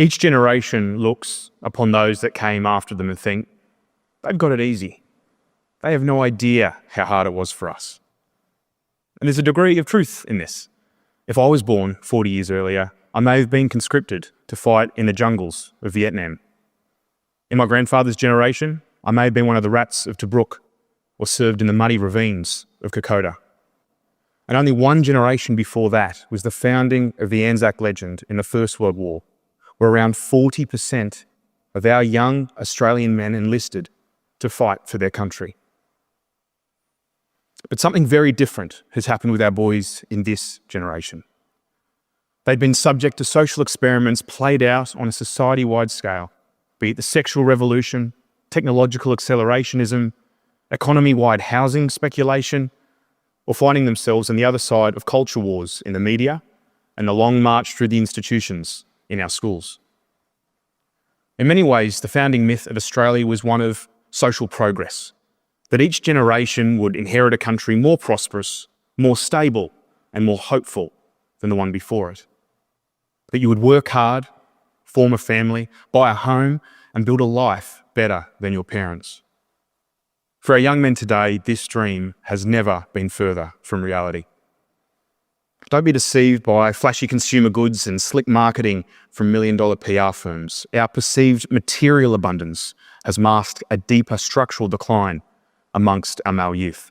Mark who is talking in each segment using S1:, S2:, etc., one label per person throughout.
S1: Each generation looks upon those that came after them and think, they've got it easy. They have no idea how hard it was for us. And there's a degree of truth in this. If I was born 40 years earlier, I may have been conscripted to fight in the jungles of Vietnam. In my grandfather's generation, I may have been one of the rats of Tobruk or served in the muddy ravines of Kokoda. And only one generation before that was the founding of the Anzac Legend in the First World War, where around 40% of our young Australian men enlisted to fight for their country. But something very different has happened with our boys in this generation. They'd been subject to social experiments played out on a society-wide scale, be it the sexual revolution, technological accelerationism, economy-wide housing speculation, or finding themselves on the other side of culture wars in the media and the long march through the institutions in our schools. In many ways, the founding myth of Australia was one of social progress, that each generation would inherit a country more prosperous, more stable, and more hopeful than the one before it. That you would work hard, form a family, buy a home, and build a life better than your parents. For our young men today, this dream has never been further from reality. Don't be deceived by flashy consumer goods and slick marketing from million-dollar PR firms. Our perceived material abundance has masked a deeper structural decline amongst our male youth.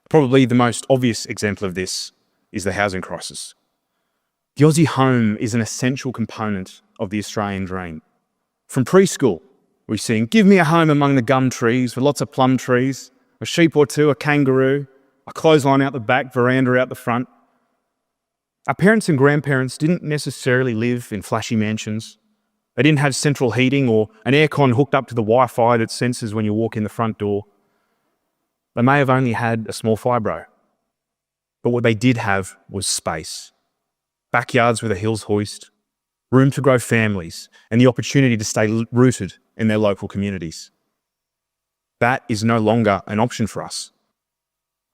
S1: Probably the most obvious example of this is the housing crisis. The Aussie home is an essential component of the Australian dream. From preschool, we're seeing, give me a home among the gum trees with lots of plum trees, a sheep or two, a kangaroo, a clothesline out the back, veranda out the front. Our parents and grandparents didn't necessarily live in flashy mansions. They didn't have central heating or an aircon hooked up to the Wi-Fi that senses when you walk in the front door. They may have only had a small fibro. But what they did have was space. Backyards with a hills hoist, room to grow families, and the opportunity to stay rooted in their local communities. That is no longer an option for us.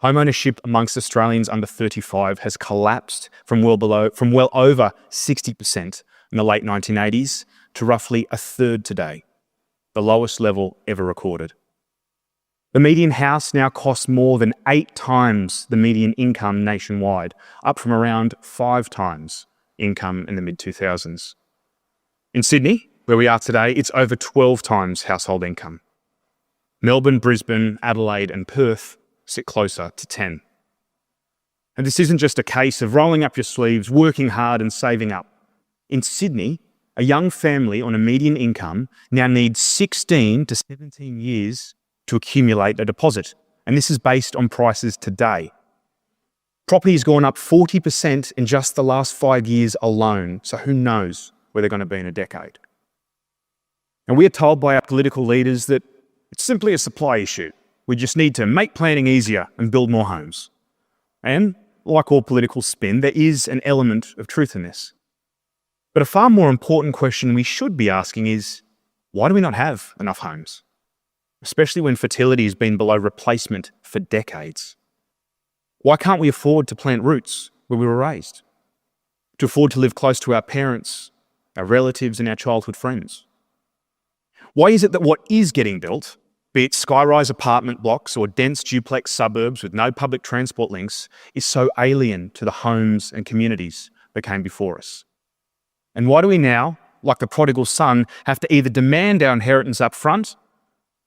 S1: Home ownership amongst Australians under 35 has collapsed from well over 60% in the late 1980s to roughly a third today, the lowest level ever recorded. The median house now costs more than 8 times the median income nationwide, up from around 5 times income in the mid-2000s. In Sydney, where we are today, it's over 12 times household income. Melbourne, Brisbane, Adelaide and Perth sit closer to 10. And this isn't just a case of rolling up your sleeves, working hard and saving up. In Sydney, a young family on a median income now needs 16 to 17 years to accumulate a deposit. And this is based on prices today. Property has gone up 40% in just the last 5 years alone. So who knows where they're going to be in a decade. And we are told by our political leaders that it's simply a supply issue. We just need to make planning easier and build more homes. And like all political spin, there is an element of truth in this. But a far more important question we should be asking is, why do we not have enough homes? Especially when fertility has been below replacement for decades. Why can't we afford to plant roots where we were raised? To afford to live close to our parents, our relatives and our childhood friends? Why is it that what is getting built, be it sky-rise apartment blocks or dense duplex suburbs with no public transport links, is so alien to the homes and communities that came before us? And why do we now, like the prodigal son, have to either demand our inheritance up front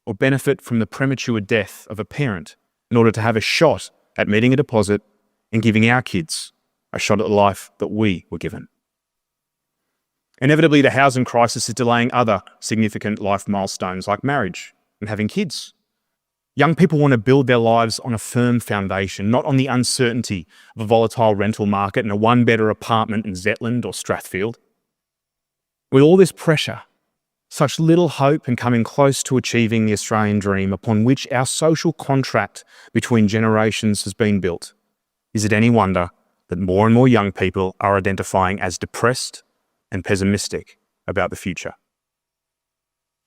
S1: or benefit from the premature death of a parent in order to have a shot at meeting a deposit and giving our kids a shot at the life that we were given? Inevitably, the housing crisis is delaying other significant life milestones like marriage and having kids. Young people want to build their lives on a firm foundation, not on the uncertainty of a volatile rental market and a one-bedder apartment in Zetland or Strathfield. With all this pressure, such little hope in coming close to achieving the Australian dream upon which our social contract between generations has been built, is it any wonder that more and more young people are identifying as depressed and pessimistic about the future?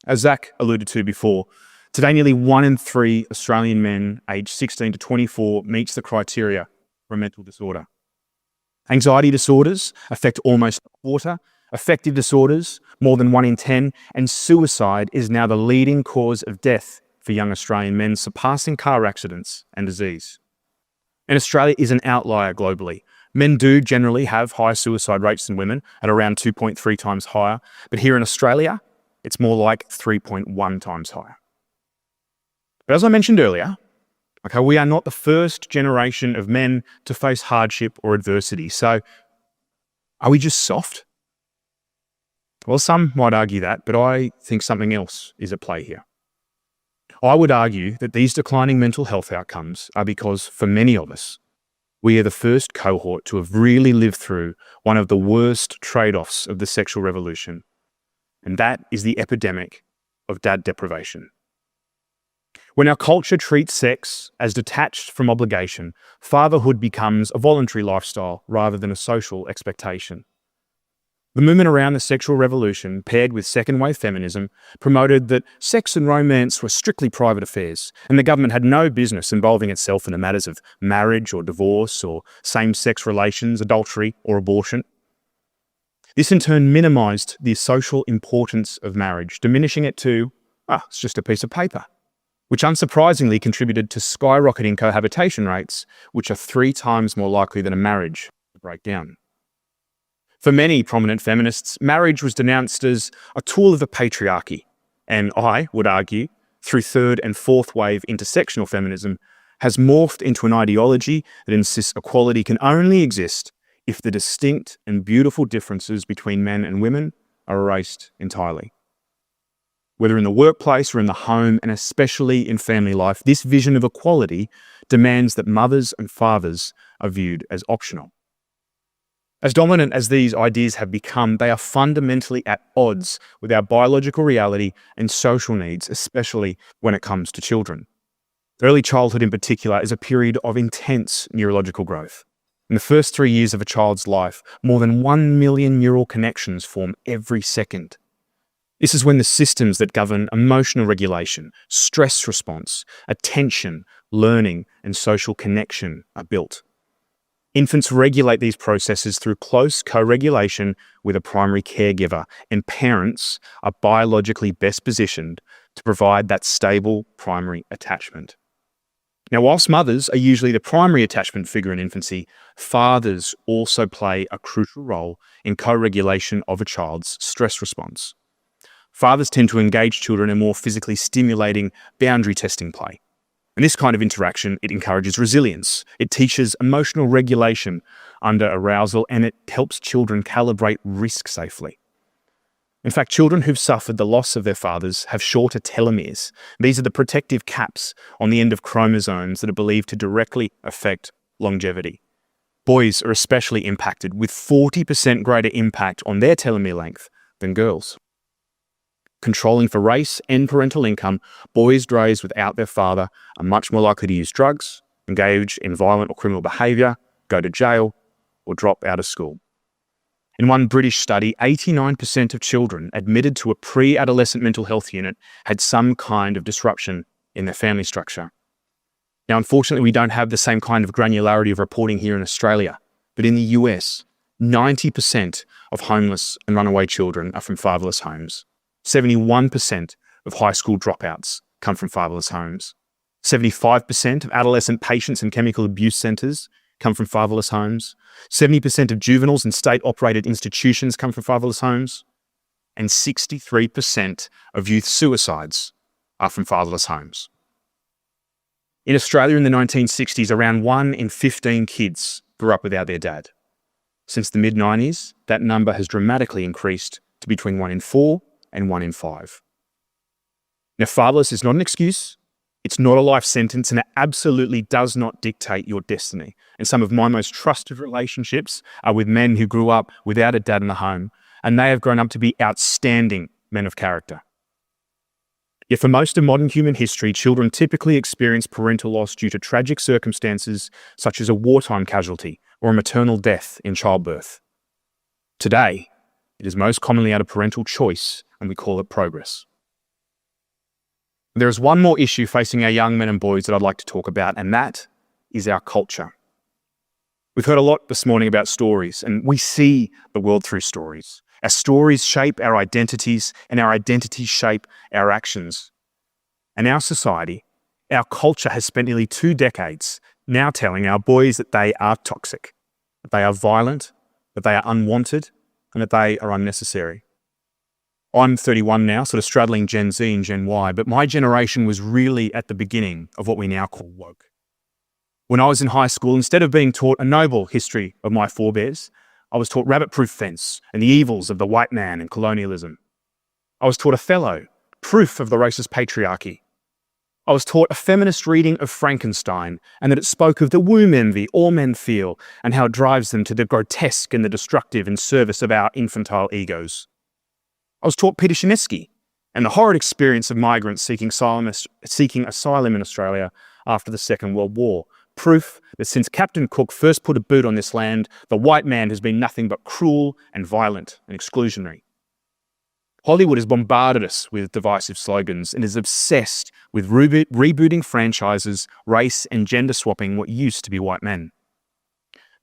S1: As Zach alluded to before, today nearly 1 in 3 Australian men aged 16 to 24 meets the criteria for a mental disorder. Anxiety disorders affect almost a quarter Affective disorders, more than 1 in 10, and suicide is now the leading cause of death for young Australian men, surpassing car accidents and disease. And Australia is an outlier globally. Men do generally have higher suicide rates than women, at around 2.3 times higher, but here in Australia, it's more like 3.1 times higher. But as I mentioned earlier, we are not the first generation of men to face hardship or adversity. So, are we just soft? Well, some might argue that, but I think something else is at play here. I would argue that these declining mental health outcomes are because, for many of us, we are the first cohort to have really lived through one of the worst trade-offs of the sexual revolution, and that is the epidemic of dad deprivation. When our culture treats sex as detached from obligation, fatherhood becomes a voluntary lifestyle rather than a social expectation. The movement around the sexual revolution, paired with second-wave feminism, promoted that sex and romance were strictly private affairs, and the government had no business involving itself in the matters of marriage or divorce or same-sex relations, adultery or abortion. This in turn minimised the social importance of marriage, diminishing it to, it's just a piece of paper, which unsurprisingly contributed to skyrocketing cohabitation rates, which are 3 times more likely than a marriage to break down. For many prominent feminists, marriage was denounced as a tool of the patriarchy, and I would argue, through third and fourth wave intersectional feminism, has morphed into an ideology that insists equality can only exist if the distinct and beautiful differences between men and women are erased entirely. Whether in the workplace or in the home, and especially in family life, this vision of equality demands that mothers and fathers are viewed as optional. As dominant as these ideas have become, they are fundamentally at odds with our biological reality and social needs, especially when it comes to children. Early childhood in particular is a period of intense neurological growth. In the first 3 years of a child's life, more than 1 million neural connections form every second. This is when the systems that govern emotional regulation, stress response, attention, learning, and social connection are built. Infants regulate these processes through close co-regulation with a primary caregiver, and parents are biologically best positioned to provide that stable primary attachment. Now, whilst mothers are usually the primary attachment figure in infancy, fathers also play a crucial role in co-regulation of a child's stress response. Fathers tend to engage children in more physically stimulating, boundary-testing play. And this kind of interaction, it encourages resilience. It teaches emotional regulation under arousal, and it helps children calibrate risk safely. In fact, children who've suffered the loss of their fathers have shorter telomeres. These are the protective caps on the end of chromosomes that are believed to directly affect longevity. Boys are especially impacted, with 40% greater impact on their telomere length than girls. Controlling for race and parental income, boys raised without their father are much more likely to use drugs, engage in violent or criminal behaviour, go to jail, or drop out of school. In one British study, 89% of children admitted to a pre-adolescent mental health unit had some kind of disruption in their family structure. Now, unfortunately, we don't have the same kind of granularity of reporting here in Australia, but in the US, 90% of homeless and runaway children are from fatherless homes. 71% of high school dropouts come from fatherless homes. 75% of adolescent patients in chemical abuse centres come from fatherless homes. 70% of juveniles in state-operated institutions come from fatherless homes. And 63% of youth suicides are from fatherless homes. In Australia in the 1960s, around 1 in 15 kids grew up without their dad. Since the mid-90s, that number has dramatically increased to between 1 in 4 and 1 in 5. Now, fatherless is not an excuse, it's not a life sentence, and it absolutely does not dictate your destiny. And some of my most trusted relationships are with men who grew up without a dad in the home, and they have grown up to be outstanding men of character. Yet for most of modern human history, children typically experience parental loss due to tragic circumstances such as a wartime casualty or a maternal death in childbirth. Today, it is most commonly out of parental choice, and we call it progress. There is one more issue facing our young men and boys that I'd like to talk about, and that is our culture. We've heard a lot this morning about stories, and we see the world through stories. Our stories shape our identities, and our identities shape our actions. And our society, our culture has spent nearly 2 decades now telling our boys that they are toxic, that they are violent, that they are unwanted, and that they are unnecessary. I'm 31 now, sort of straddling Gen Z and Gen Y, but my generation was really at the beginning of what we now call woke. When I was in high school, instead of being taught a noble history of my forebears, I was taught rabbit-proof fence and the evils of the white man and colonialism. I was taught Othello, proof of the racist patriarchy. I was taught a feminist reading of Frankenstein, and that it spoke of the womb envy all men feel and how it drives them to the grotesque and the destructive in service of our infantile egos. I was taught Peter Shinesky and the horrid experience of migrants seeking asylum in Australia after the Second World War, proof that since Captain Cook first put a boot on this land, the white man has been nothing but cruel and violent and exclusionary. Hollywood has bombarded us with divisive slogans and is obsessed with rebooting franchises, race and gender swapping what used to be white men.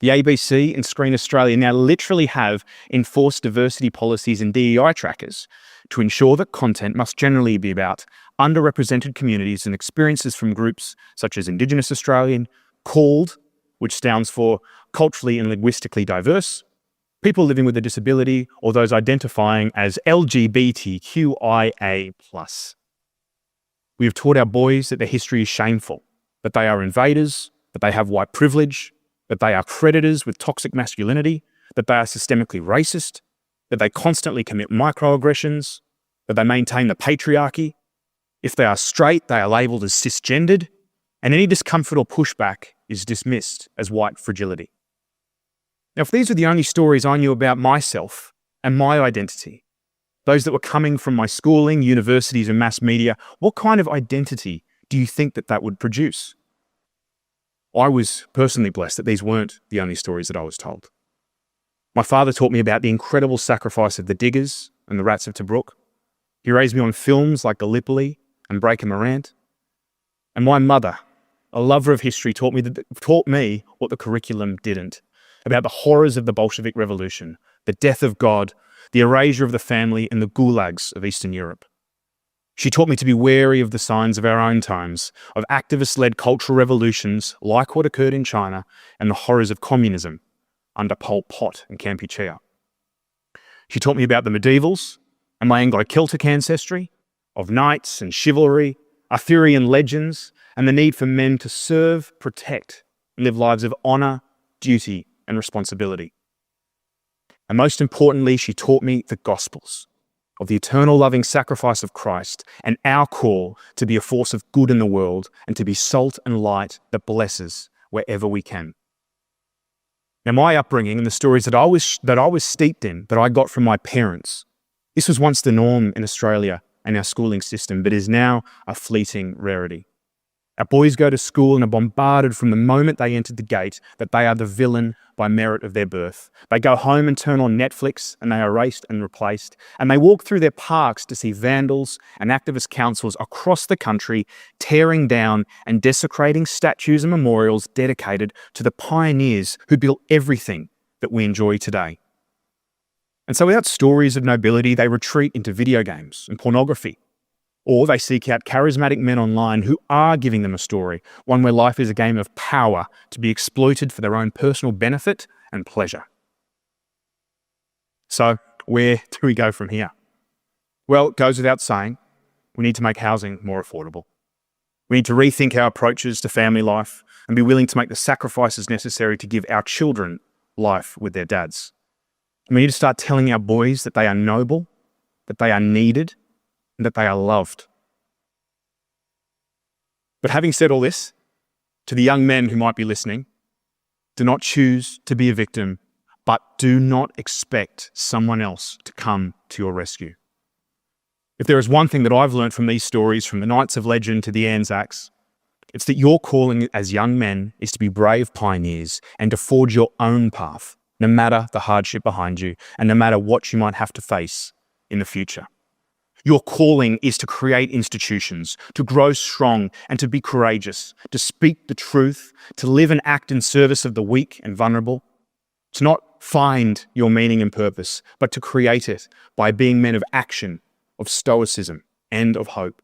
S1: The ABC and Screen Australia now literally have enforced diversity policies and DEI trackers to ensure that content must generally be about underrepresented communities and experiences from groups such as Indigenous Australian, CALLED, which stands for Culturally and Linguistically Diverse, people living with a disability, or those identifying as LGBTQIA+. We have taught our boys that their history is shameful, that they are invaders, that they have white privilege, that they are predators with toxic masculinity, that they are systemically racist, that they constantly commit microaggressions, that they maintain the patriarchy. If they are straight, they are labelled as cisgendered, and any discomfort or pushback is dismissed as white fragility. Now, if these were the only stories I knew about myself and my identity, those that were coming from my schooling, universities and mass media, what kind of identity do you think that would produce? I was personally blessed that these weren't the only stories that I was told. My father taught me about the incredible sacrifice of the Diggers and the Rats of Tobruk. He raised me on films like Gallipoli and Breaker Morant. And my mother, a lover of history, taught me what the curriculum didn't, about the horrors of the Bolshevik Revolution, the death of God, the erasure of the family, and the gulags of Eastern Europe. She taught me to be wary of the signs of our own times, of activist-led cultural revolutions like what occurred in China, and the horrors of communism under Pol Pot and Kampuchea. She taught me about the medievals and my Anglo-Celtic ancestry, of knights and chivalry, Arthurian legends, and the need for men to serve, protect, and live lives of honour, duty, and responsibility. And most importantly, she taught me the Gospels of the eternal loving sacrifice of Christ and our call to be a force of good in the world and to be salt and light that blesses wherever we can. Now, my upbringing and the stories that I was steeped in, that I got from my parents, this was once the norm in Australia and our schooling system, but is now a fleeting rarity. Our boys go to school and are bombarded from the moment they enter the gate that they are the villain by merit of their birth. They go home and turn on Netflix and they are erased and replaced. And they walk through their parks to see vandals and activist councils across the country tearing down and desecrating statues and memorials dedicated to the pioneers who built everything that we enjoy today. And so without stories of nobility, they retreat into video games and pornography. Or they seek out charismatic men online who are giving them a story, one where life is a game of power to be exploited for their own personal benefit and pleasure. So, where do we go from here? Well, it goes without saying, we need to make housing more affordable. We need to rethink our approaches to family life and be willing to make the sacrifices necessary to give our children life with their dads. And we need to start telling our boys that they are noble, that they are needed, and that they are loved. But having said all this, to the young men who might be listening, do not choose to be a victim, but do not expect someone else to come to your rescue. If there is one thing that I've learned from these stories, from the Knights of Legend to the Anzacs, it's that your calling as young men is to be brave pioneers and to forge your own path, no matter the hardship behind you and no matter what you might have to face in the future. Your calling is to create institutions, to grow strong and to be courageous, to speak the truth, to live and act in service of the weak and vulnerable, to not find your meaning and purpose, but to create it by being men of action, of stoicism, and of hope.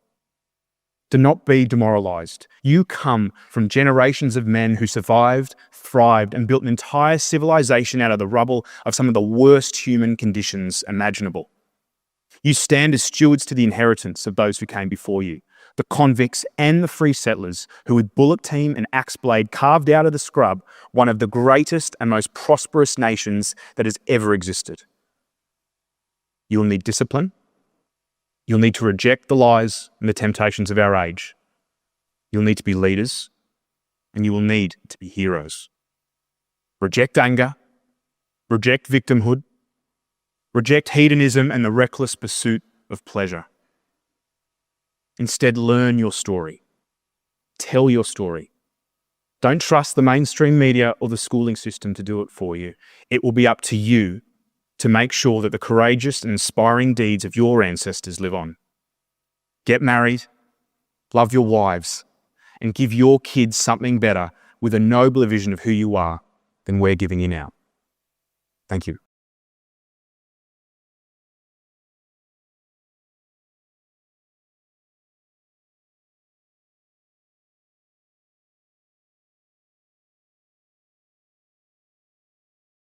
S1: Do not be demoralized. You come from generations of men who survived, thrived, and built an entire civilization out of the rubble of some of the worst human conditions imaginable. You stand as stewards to the inheritance of those who came before you, the convicts and the free settlers who with bullet team and axe blade carved out of the scrub one of the greatest and most prosperous nations that has ever existed. You will need discipline. You'll need to reject the lies and the temptations of our age. You'll need to be leaders, and you will need to be heroes. Reject anger. Reject victimhood. Reject hedonism and the reckless pursuit of pleasure. Instead, learn your story. Tell your story. Don't trust the mainstream media or the schooling system to do it for you. It will be up to you to make sure that the courageous and inspiring deeds of your ancestors live on. Get married, love your wives, and give your kids something better with a nobler vision of who you are than we're giving you now. Thank you.